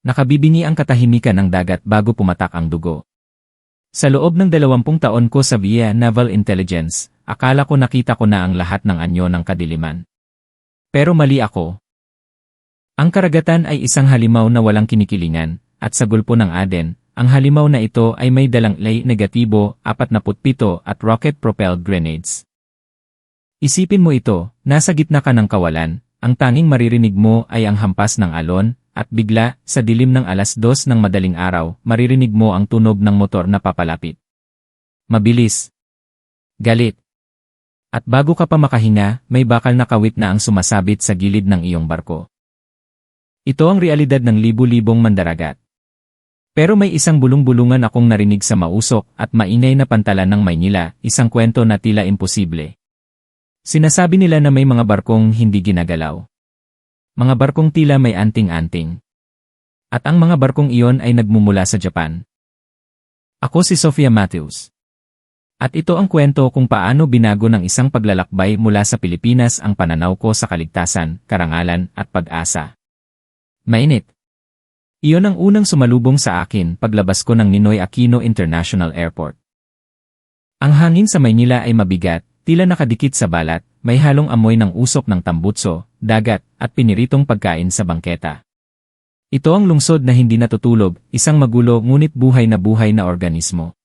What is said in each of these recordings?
Nakabibingi ang katahimikan ng dagat bago pumatak ang dugo. Sa loob ng 20 taon ko sa VIA Naval Intelligence, akala ko nakita ko na ang lahat ng anyo ng kadiliman. Pero mali ako. Ang karagatan ay isang halimaw na walang kinikilingan, at sa Gulpo ng Aden, ang halimaw na ito ay may dalang negatibo, 47 at rocket-propelled grenades. Isipin mo ito, nasa gitna ka ng kawalan, ang tanging maririnig mo ay ang hampas ng alon, at bigla, sa dilim ng 2:00 ng madaling araw, maririnig mo ang tunog ng motor na papalapit. Mabilis. Galit. At bago ka pa makahinga, may bakal na kawit na ang sumasabit sa gilid ng iyong barko. Ito ang realidad ng libu-libong mandaragat. Pero may isang bulong-bulungan akong narinig sa mausok at mainay na pantalan ng Maynila, isang kwento na tila imposible. Sinasabi nila na may mga barkong hindi ginagalaw. Mga barkong tila may anting-anting. At ang mga barkong iyon ay nagmumula sa Japan. Ako si Sophia Matthews. At ito ang kwento kung paano binago ng isang paglalakbay mula sa Pilipinas ang pananaw ko sa kaligtasan, karangalan at pag-asa. Mainit. Iyon ang unang sumalubong sa akin paglabas ko ng Ninoy Aquino International Airport. Ang hangin sa Maynila ay mabigat, tila nakadikit sa balat, may halong amoy ng usok ng tambutso, dagat, at piniritong pagkain sa bangketa. Ito ang lungsod na hindi natutulog, isang magulo ngunit buhay na organismo.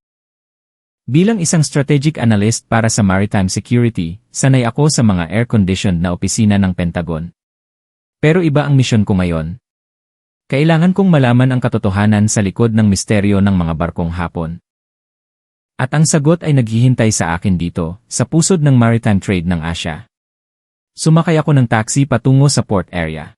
Bilang isang strategic analyst para sa maritime security, sanay ako sa mga air-conditioned na opisina ng Pentagon. Pero iba ang misyon ko ngayon. Kailangan kong malaman ang katotohanan sa likod ng misteryo ng mga barkong Hapon. At ang sagot ay naghihintay sa akin dito, sa pusod ng maritime trade ng Asia. Sumakay ako ng taxi patungo sa port area.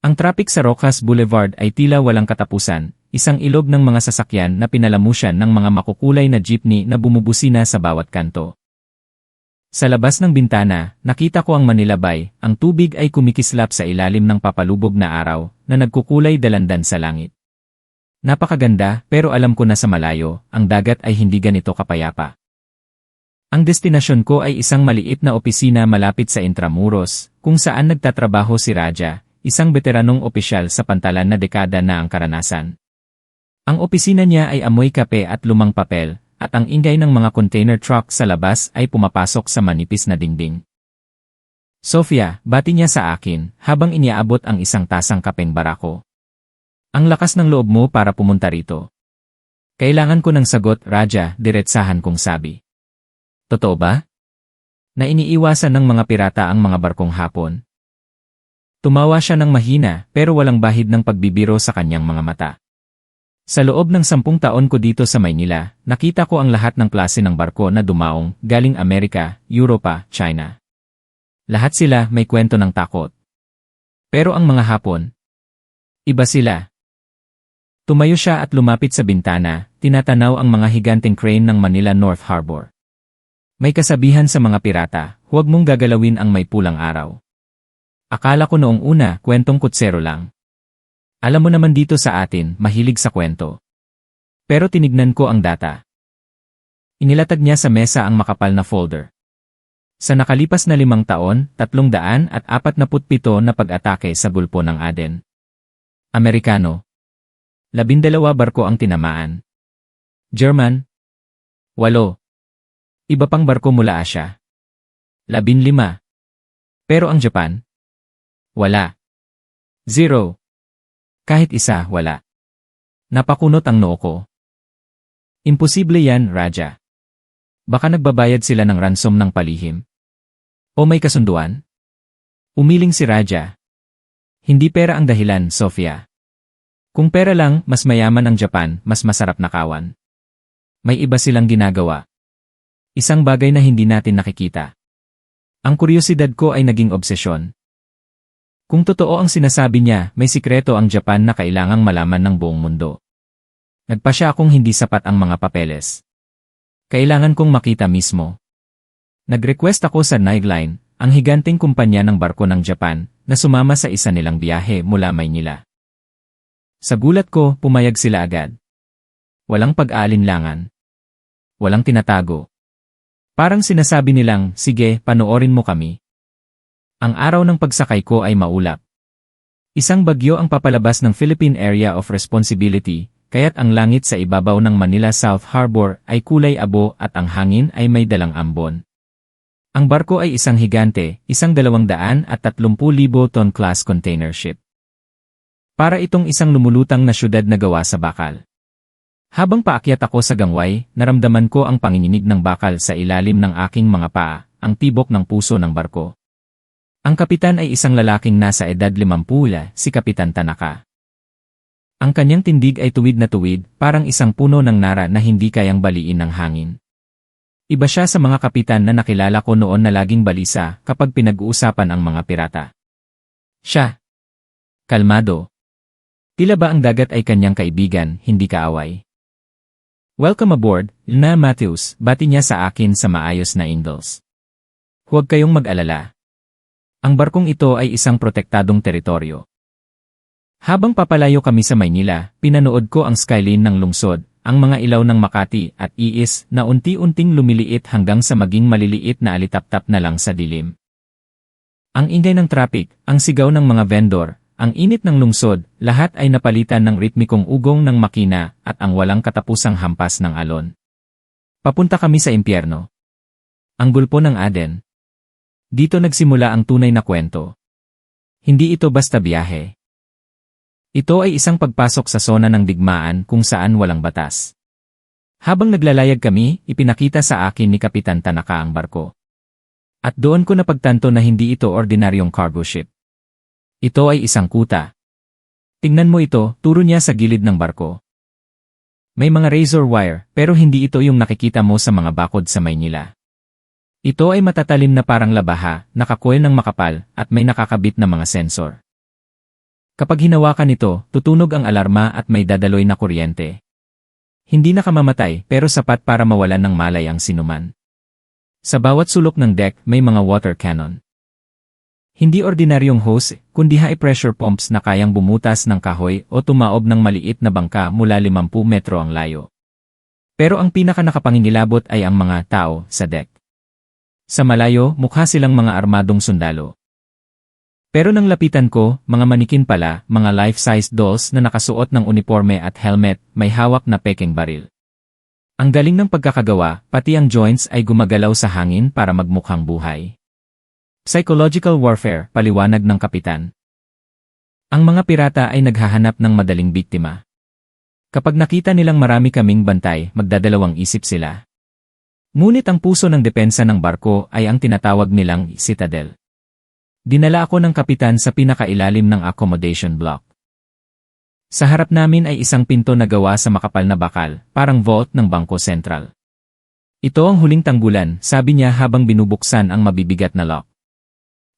Ang traffic sa Rojas Boulevard ay tila walang katapusan, isang ilog ng mga sasakyan na pinalamusyan ng mga makukulay na jeepney na bumubusina sa bawat kanto. Sa labas ng bintana, nakita ko ang Manila Bay, ang tubig ay kumikislap sa ilalim ng papalubog na araw, na nagkukulay dalandan sa langit. Napakaganda, pero alam ko na sa malayo, ang dagat ay hindi ganito kapayapa. Ang destinasyon ko ay isang maliit na opisina malapit sa Intramuros, kung saan nagtatrabaho si Raja, isang veteranong opisyal sa pantalan na dekada na ang karanasan. Ang opisina niya ay amoy kape at lumang papel, at ang ingay ng mga container truck sa labas ay pumapasok sa manipis na dingding. Sophia, bati niya sa akin, habang iniaabot ang isang tasang kapeng barako. Ang lakas ng loob mo para pumunta rito. Kailangan ko ng sagot, Raja, diretsahan kong sabi. Totoo ba? Na iniiwasan ng mga pirata ang mga barkong Hapon. Tumawa siya ng mahina, pero walang bahid ng pagbibiro sa kanyang mga mata. Sa loob ng 10 taon ko dito sa Maynila, nakita ko ang lahat ng klase ng barko na dumaong, galing Amerika, Europa, China. Lahat sila may kwento ng takot. Pero ang mga Hapon, iba sila. Tumayo siya at lumapit sa bintana, tinatanaw ang mga higanteng crane ng Manila North Harbor. May kasabihan sa mga pirata, huwag mong gagalawin ang may pulang araw. Akala ko noong una, kwentong kutsero lang. Alam mo naman dito sa atin, mahilig sa kwento. Pero tinignan ko ang data. Inilatag niya sa mesa ang makapal na folder. Sa nakalipas na 5 taon, 347 na pag-atake sa Gulpo ng Aden. Amerikano. 12 barko ang tinamaan. German. 8. Iba pang barko mula Asia. 15. Pero ang Japan? Wala. 0. Kahit isa, wala. Napakunot ang noo ko. Imposible yan, Raja. Baka nagbabayad sila ng ransom ng palihim. O may kasunduan? Umiling si Raja. Hindi pera ang dahilan, Sophia. Kung pera lang, mas mayaman ang Japan, mas masarap nakawan. May iba silang ginagawa. Isang bagay na hindi natin nakikita. Ang kuryosidad ko ay naging obsesyon. Kung totoo ang sinasabi niya, may sikreto ang Japan na kailangang malaman ng buong mundo. Nagpasya akong hindi sapat ang mga papeles. Kailangan kong makita mismo. Nag-request ako sa Nigline, ang higanteng kumpanya ng barko ng Japan, na sumama sa isa nilang biyahe mula Maynila. Sa gulat ko, pumayag sila agad. Walang pag-aalinlangan. Walang tinatago. Parang sinasabi nilang, sige, panoorin mo kami. Ang araw ng pagsakay ko ay maulap. Isang bagyo ang papalabas ng Philippine Area of Responsibility, kaya't ang langit sa ibabaw ng Manila South Harbor ay kulay abo at ang hangin ay may dalang ambon. Ang barko ay isang higante, isang 230,000 ton class container ship. Para itong isang lumulutang na syudad na gawa sa bakal. Habang paakyat ako sa gangway, naramdaman ko ang panginginig ng bakal sa ilalim ng aking mga paa, ang tibok ng puso ng barko. Ang kapitan ay isang lalaking nasa edad 50, si Kapitan Tanaka. Ang kanyang tindig ay tuwid na tuwid, parang isang puno ng nara na hindi kayang baliin ng hangin. Iba siya sa mga kapitan na nakilala ko noon na laging balisa kapag pinag-uusapan ang mga pirata. Siya. Kalmado. Tila ba ang dagat ay kanyang kaibigan, hindi kaaway. Welcome aboard, na Matthews, bati niya sa akin sa maayos na Ingles. Huwag kayong mag-alala. Ang barkong ito ay isang protektadong teritoryo. Habang papalayo kami sa Maynila, pinanood ko ang skyline ng lungsod, ang mga ilaw ng Makati at Iis na unti-unting lumiliit hanggang sa maging maliliit na alitaptap na lang sa dilim. Ang ingay ng traffic, ang sigaw ng mga vendor, ang init ng lungsod, lahat ay napalitan ng ritmikong ugong ng makina at ang walang katapusang hampas ng alon. Papunta kami sa impyerno. Ang gulpo ng Aden. Dito nagsimula ang tunay na kwento. Hindi ito basta biyahe. Ito ay isang pagpasok sa sona ng digmaan kung saan walang batas. Habang naglalayag kami, ipinakita sa akin ni Kapitan Tanaka ang barko. At doon ko napagtanto na hindi ito ordinaryong cargo ship. Ito ay isang kuta. Tingnan mo ito, turo niya sa gilid ng barko. May mga razor wire, pero hindi ito yung nakikita mo sa mga bakod sa Maynila. Ito ay matatalim na parang labaha, nakakoil ng makapal, at may nakakabit na mga sensor. Kapag hinawakan ito, tutunog ang alarma at may dadaloy na kuryente. Hindi nakamamatay pero sapat para mawalan ng malay ang sinuman. Sa bawat sulok ng deck may mga water cannon. Hindi ordinaryong hose, kundi high pressure pumps na kayang bumutas ng kahoy o tumaob ng maliit na bangka mula 50 metro ang layo. Pero ang pinaka nakapangingilabot ay ang mga tao sa deck. Sa malayo, mukha silang mga armadong sundalo. Pero nang lapitan ko, mga manikin pala, mga life-size dolls na nakasuot ng uniforme at helmet, may hawak na peking baril. Ang galing ng pagkakagawa, pati ang joints ay gumagalaw sa hangin para magmukhang buhay. Psychological warfare, paliwanag ng kapitan. Ang mga pirata ay naghahanap ng madaling biktima. Kapag nakita nilang marami kaming bantay, magdadalawang isip sila. Ngunit ang puso ng depensa ng barko ay ang tinatawag nilang citadel. Dinala ako ng kapitan sa pinakailalim ng accommodation block. Sa harap namin ay isang pinto na gawa sa makapal na bakal, parang vault ng Bangko Sentral. Ito ang huling tanggulan, sabi niya habang binubuksan ang mabibigat na lock.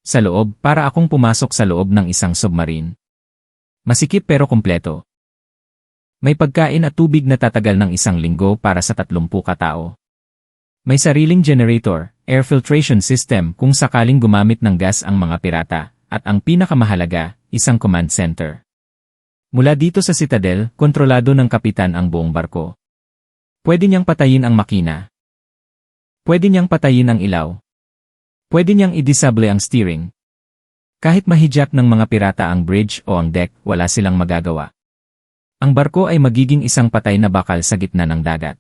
Sa loob, para akong pumasok sa loob ng isang submarine. Masikip pero kumpleto. May pagkain at tubig na tatagal ng 1 linggo para sa 30 katao. May sariling generator, air filtration system kung sakaling gumamit ng gas ang mga pirata, at ang pinakamahalaga, isang command center. Mula dito sa Citadel, kontrolado ng kapitan ang buong barko. Pwede niyang patayin ang makina. Pwede niyang patayin ang ilaw. Pwede niyang i-disable ang steering. Kahit mahijack ng mga pirata ang bridge o ang deck, wala silang magagawa. Ang barko ay magiging isang patay na bakal sa gitna ng dagat.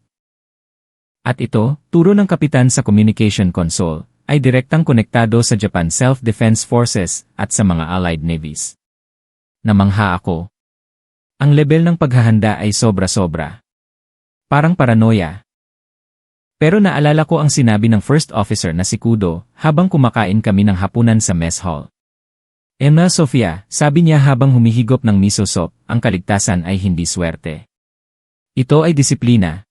At ito, turo ng kapitan sa communication console, ay direktang konektado sa Japan Self-Defense Forces at sa mga allied navies. Namangha ako. Ang level ng paghahanda ay sobra-sobra. Parang paranoia. Pero naalala ko ang sinabi ng first officer na si Kudo habang kumakain kami ng hapunan sa mess hall. Emma Sofia, sabi niya habang humihigop ng miso soup, ang kaligtasan ay hindi swerte. Ito ay disiplina.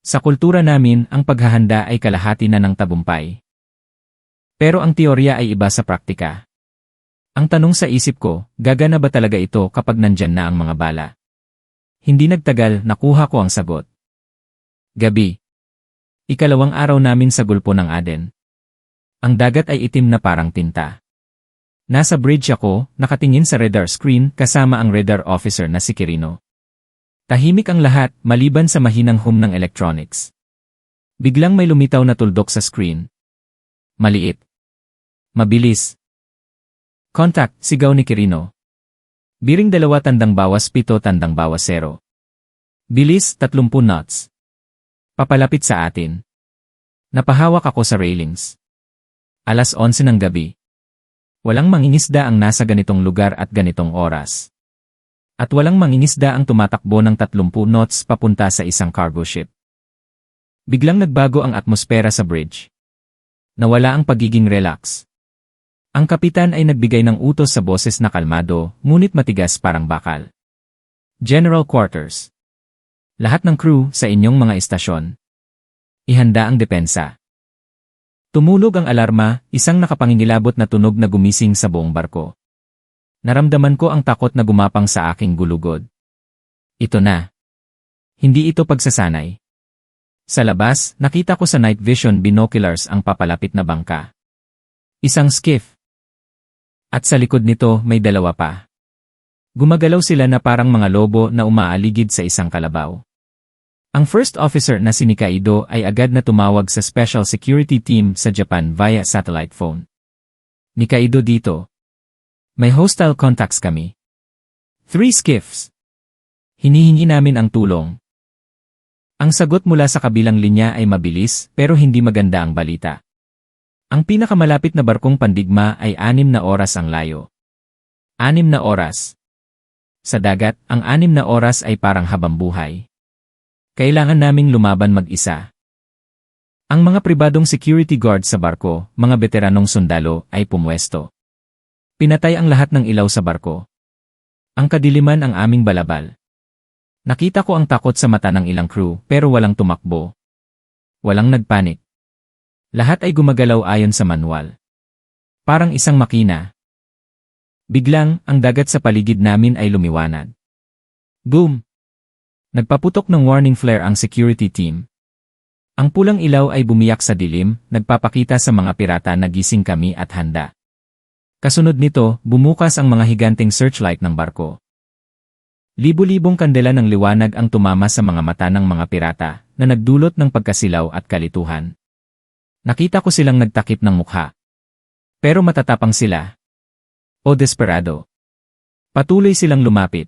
Sa kultura namin, ang paghahanda ay kalahati na ng tagumpay. Pero ang teorya ay iba sa praktika. Ang tanong sa isip ko, gagana ba talaga ito kapag nandyan na ang mga bala? Hindi nagtagal, nakuha ko ang sagot. Gabi. Ikalawang araw namin sa gulpo ng Aden. Ang dagat ay itim na parang tinta. Nasa bridge ako, nakatingin sa radar screen kasama ang radar officer na si Quirino. Tahimik ang lahat, maliban sa mahinang hum ng electronics. Biglang may lumitaw na tuldok sa screen. Maliit. Mabilis. Contact, sigaw ni Quirino. Biring 2 7 Bilis 30 knots. Papalapit sa atin. Napahawak ako sa railings. 11:00 ng gabi. Walang mangingisda ang nasa ganitong lugar at ganitong oras. At walang mangingisda ang tumatakbo ng 30 knots papunta sa isang cargo ship. Biglang nagbago ang atmosfera sa bridge. Nawala ang pagiging relax. Ang kapitan ay nagbigay ng utos sa boses na kalmado, ngunit matigas parang bakal. General Quarters. Lahat ng crew sa inyong mga istasyon. Ihanda ang depensa. Tumulog ang alarma, isang nakapangingilabot na tunog na gumising sa buong barko. Naramdaman ko ang takot na gumapang sa aking gulugod. Ito na. Hindi ito pagsasanay. Sa labas, nakita ko sa night vision binoculars ang papalapit na bangka. Isang skiff. At sa likod nito may dalawa pa. Gumagalaw sila na parang mga lobo na umaaligid sa isang kalabaw. Ang first officer na si Nikaido ay agad na tumawag sa special security team sa Japan via satellite phone. Nikaido dito. May hostile contacts kami. 3 skiffs. Hinihingi namin ang tulong. Ang sagot mula sa kabilang linya ay mabilis pero hindi maganda ang balita. Ang pinakamalapit na barkong pandigma ay 6 na oras ang layo. 6 na oras. Sa dagat, ang 6 na oras ay parang habang buhay. Kailangan naming lumaban mag-isa. Ang mga pribadong security guard sa barko, mga veteranong sundalo, ay pumwesto. Pinatay ang lahat ng ilaw sa barko. Ang kadiliman ang aming balabal. Nakita ko ang takot sa mata ng ilang crew, pero walang tumakbo. Walang nagpanik. Lahat ay gumagalaw ayon sa manual. Parang isang makina. Biglang, ang dagat sa paligid namin ay lumiwanag. Boom! Nagpaputok ng warning flare ang security team. Ang pulang ilaw ay bumiyak sa dilim, nagpapakita sa mga pirata na gising kami at handa. Kasunod nito, bumukas ang mga higanteng searchlight ng barko. Libu-libong kandela ng liwanag ang tumama sa mga mata ng mga pirata, na nagdulot ng pagkasilaw at kalituhan. Nakita ko silang nagtakip ng mukha. Pero matatapang sila. O desperado. Patuloy silang lumapit.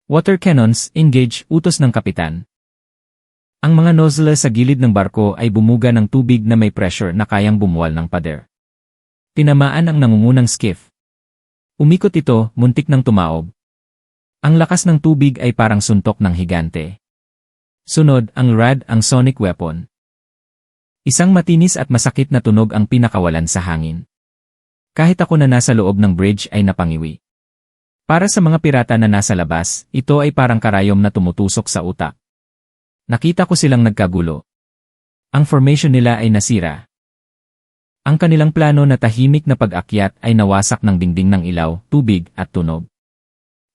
Water cannons, engage, utos ng kapitan. Ang mga nozzle sa gilid ng barko ay bumuga ng tubig na may pressure na kayang bumuwal ng pader. Tinamaan ang nangungunang skiff. Umikot ito, muntik ng tumaob. Ang lakas ng tubig ay parang suntok ng higante. Sunod, ang rad, ang sonic weapon. Isang matinis at masakit na tunog ang pinakawalan sa hangin. Kahit ako na nasa loob ng bridge ay napangiwi. Para sa mga pirata na nasa labas, ito ay parang karayom na tumutusok sa utak. Nakita ko silang nagkagulo. Ang formation nila ay nasira. Ang kanilang plano na tahimik na pag-akyat ay nawasak ng dingding ng ilaw, tubig at tunog.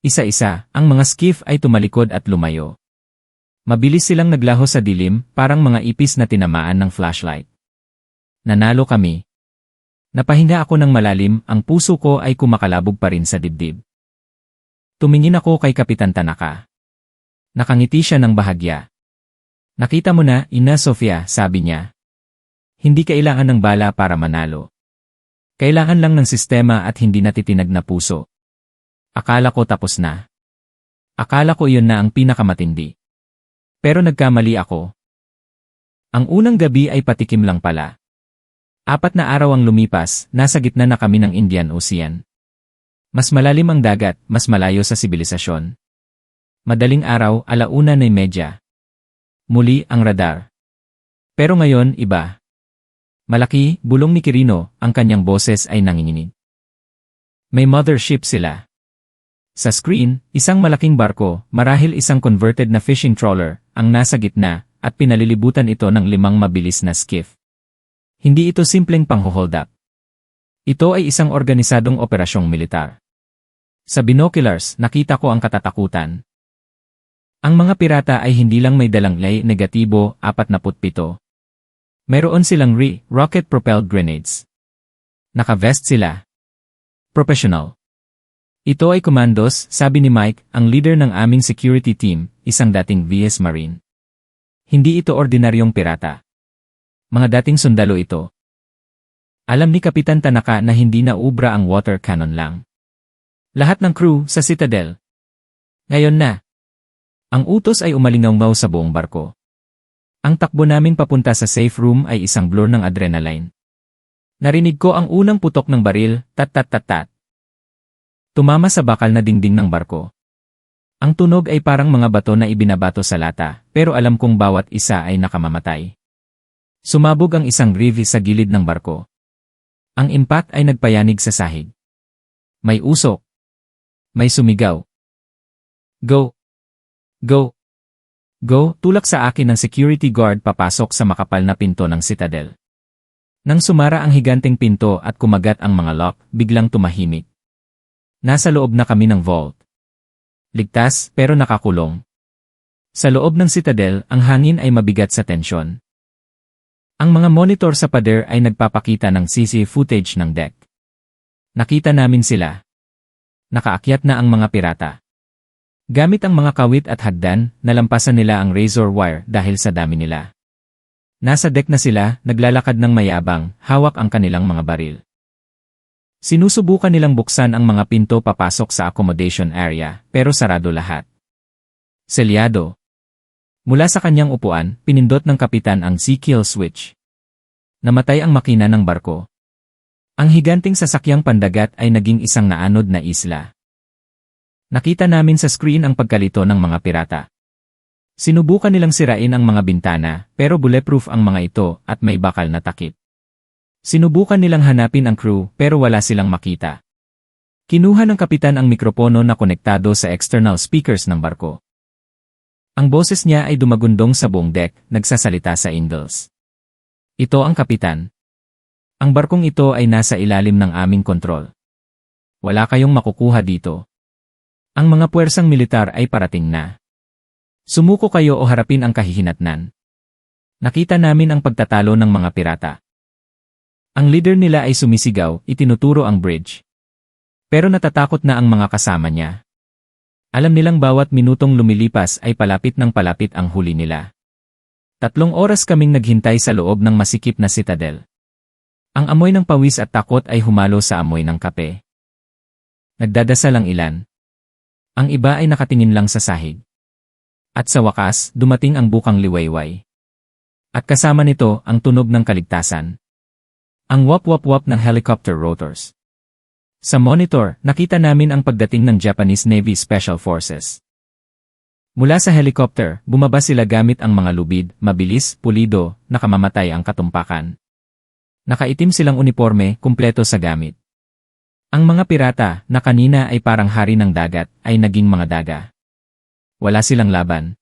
Isa-isa, ang mga skiff ay tumalikod at lumayo. Mabilis silang naglaho sa dilim, parang mga ipis na tinamaan ng flashlight. Nanalo kami. Napahinga ako ng malalim, ang puso ko ay kumakalabog pa rin sa dibdib. Tumingin ako kay Kapitan Tanaka. Nakangiti siya ng bahagya. Nakita mo na, Ina Sofia, sabi niya. Hindi kailangan ng bala para manalo. Kailangan lang ng sistema at hindi natitinag na puso. Akala ko tapos na. Akala ko iyon na ang pinakamatindi. Pero nagkamali ako. Ang unang gabi ay patikim lang pala. 4 na araw ang lumipas, nasa gitna na kami ng Indian Ocean. Mas malalim ang dagat, mas malayo sa sibilisasyon. Madaling araw, 1:30. Muli ang radar. Pero ngayon, iba. Malaki, bulong ni Kirino, ang kanyang boses ay nanginginig. May mothership sila. Sa screen, isang malaking barko, marahil isang converted na fishing trawler, ang nasa gitna, at pinalilibutan ito ng 5 mabilis na skiff. Hindi ito simpleng pangho-hold up. Ito ay isang organisadong operasyong militar. Sa binoculars, nakita ko ang katatakutan. Ang mga pirata ay hindi lang may dalang negatibo, 47. Mayroon silang rocket-propelled grenades. Naka-vest sila. Professional. Ito ay commandos, sabi ni Mike, ang leader ng aming security team, isang dating VS Marine. Hindi ito ordinaryong pirata. Mga dating sundalo ito. Alam ni Kapitan Tanaka na hindi na ubra ang water cannon lang. Lahat ng crew sa Citadel. Ngayon na. Ang utos ay umalingaw sa buong barko. Ang takbo namin papunta sa safe room ay isang blur ng adrenaline. Narinig ko ang unang putok ng baril, tat-tat-tat-tat. Tumama sa bakal na dingding ng barko. Ang tunog ay parang mga bato na ibinabato sa lata, pero alam kong bawat isa ay nakamamatay. Sumabog ang isang rivi sa gilid ng barko. Ang impact ay nagpayanig sa sahig. May usok. May sumigaw. Go! Go! Go! Tulak sa akin ng security guard papasok sa makapal na pinto ng Citadel. Nang sumara ang higanteng pinto at kumagat ang mga lock, biglang tumahimik. Nasa loob na kami ng vault. Ligtas, pero nakakulong. Sa loob ng Citadel, ang hangin ay mabigat sa tensyon. Ang mga monitor sa pader ay nagpapakita ng CCTV footage ng deck. Nakita namin sila. Nakaakyat na ang mga pirata. Gamit ang mga kawit at hagdan, nalampasan nila ang razor wire dahil sa dami nila. Nasa deck na sila, naglalakad ng mayabang, hawak ang kanilang mga baril. Sinusubukan nilang buksan ang mga pinto papasok sa accommodation area, pero sarado lahat. Selyado. Mula sa kanyang upuan, pinindot ng kapitan ang C-kill switch. Namatay ang makina ng barko. Ang higanting sasakyang pandagat ay naging isang naanod na isla. Nakita namin sa screen ang pagkalito ng mga pirata. Sinubukan nilang sirain ang mga bintana, pero bulletproof ang mga ito at may bakal na takip. Sinubukan nilang hanapin ang crew, pero wala silang makita. Kinuha ng kapitan ang mikropono na konektado sa external speakers ng barko. Ang boses niya ay dumagundong sa buong deck, nagsasalita sa Ingalls. Ito ang kapitan. Ang barkong ito ay nasa ilalim ng aming kontrol. Wala kayong makukuha dito. Ang mga puwersang militar ay parating na. Sumuko kayo o harapin ang kahihinatnan. Nakita namin ang pagtatalo ng mga pirata. Ang leader nila ay sumisigaw, itinuturo ang bridge. Pero natatakot na ang mga kasama niya. Alam nilang bawat minutong lumilipas ay palapit ng palapit ang huli nila. 3 oras kaming naghintay sa loob ng masikip na Citadel. Ang amoy ng pawis at takot ay humalo sa amoy ng kape. Nagdadasal ang ilan. Ang iba ay nakatingin lang sa sahig. At sa wakas, dumating ang bukang liwayway. At kasama nito ang tunog ng kaligtasan. Ang wap-wap-wap ng helicopter rotors. Sa monitor, nakita namin ang pagdating ng Japanese Navy Special Forces. Mula sa helicopter, bumaba sila gamit ang mga lubid, mabilis, pulido, nakamamatay ang katumpakan. Nakaitim silang uniforme, kumpleto sa gamit. Ang mga pirata, na kanina ay parang hari ng dagat, ay naging mga daga. Wala silang laban.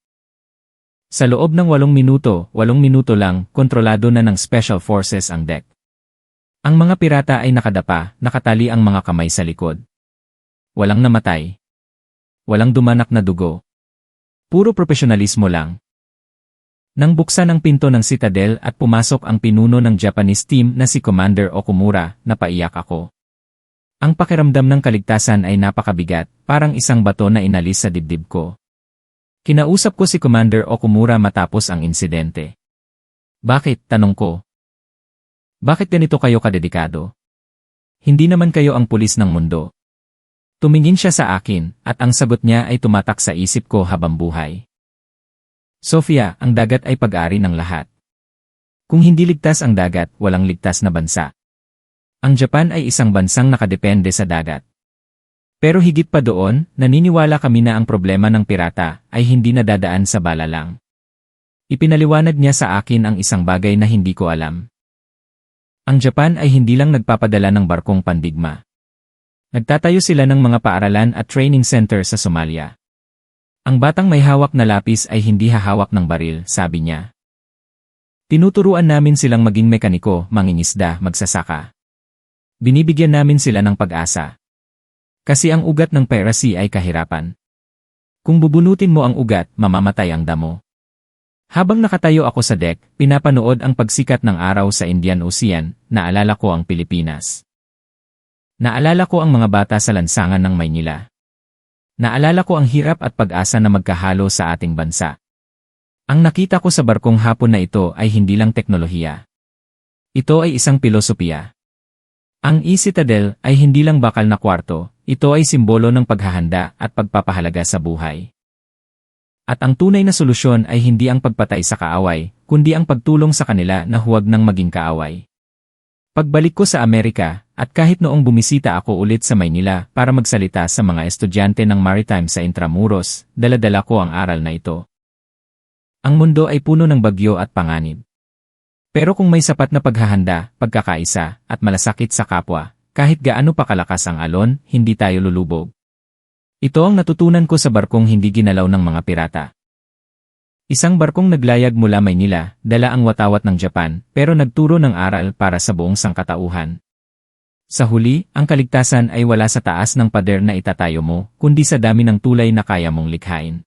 Sa loob ng 8 minuto lang, kontrolado na ng Special Forces ang deck. Ang mga pirata ay nakadapa, nakatali ang mga kamay sa likod. Walang namatay. Walang dumanak na dugo. Puro profesionalismo lang. Nang buksan ang pinto ng Citadel at pumasok ang pinuno ng Japanese team na si Commander Okumura, napaiyak ako. Ang pakiramdam ng kaligtasan ay napakabigat, parang isang bato na inalis sa dibdib ko. Kinausap ko si Commander Okumura matapos ang insidente. Bakit, tanong ko. Bakit ganito kayo kadedikado? Hindi naman kayo ang pulis ng mundo. Tumingin siya sa akin, at ang sagot niya ay tumatak sa isip ko habang buhay. Sofia, ang dagat ay pag-ari ng lahat. Kung hindi ligtas ang dagat, walang ligtas na bansa. Ang Japan ay isang bansang nakadepende sa dagat. Pero higit pa doon, naniniwala kami na ang problema ng pirata ay hindi nadadaan sa bala lang. Ipinaliwanag niya sa akin ang isang bagay na hindi ko alam. Ang Japan ay hindi lang nagpapadala ng barkong pandigma. Nagtatayo sila ng mga paaralan at training center sa Somalia. Ang batang may hawak na lapis ay hindi hahawak ng baril, sabi niya. Tinuturuan namin silang maging mekaniko, mangingisda, magsasaka. Binibigyan namin sila ng pag-asa. Kasi ang ugat ng piracy ay kahirapan. Kung bubunutin mo ang ugat, mamamatay ang damo. Habang nakatayo ako sa deck, pinapanood ang pagsikat ng araw sa Indian Ocean, naalala ko ang Pilipinas. Naalala ko ang mga bata sa lansangan ng Maynila. Naalala ko ang hirap at pag-asa na magkahalo sa ating bansa. Ang nakita ko sa barkong hapon na ito ay hindi lang teknolohiya. Ito ay isang pilosopiya. Ang E-Citadel ay hindi lang bakal na kwarto, Ito ay simbolo ng paghahanda at pagpapahalaga sa buhay. At ang tunay na solusyon ay hindi ang pagpatay sa kaaway, kundi ang pagtulong sa kanila na huwag nang maging kaaway. Pagbalik ko sa Amerika, at kahit noong bumisita ako ulit sa Maynila para magsalita sa mga estudyante ng Maritime sa Intramuros, dala-dala ko ang aral na ito. Ang mundo ay puno ng bagyo at panganib. Pero kung may sapat na paghahanda, pagkakaisa, at malasakit sa kapwa, kahit gaano pa kalakas ang alon, hindi tayo lulubog. Ito ang natutunan ko sa barkong hindi ginalaw ng mga pirata. Isang barkong naglayag mula Maynila, dala ang watawat ng Japan, pero nagturo ng aral para sa buong sangkatauhan. Sa huli, ang kaligtasan ay wala sa taas ng pader na itatayo mo, kundi sa dami ng tulay na kaya mong likhain.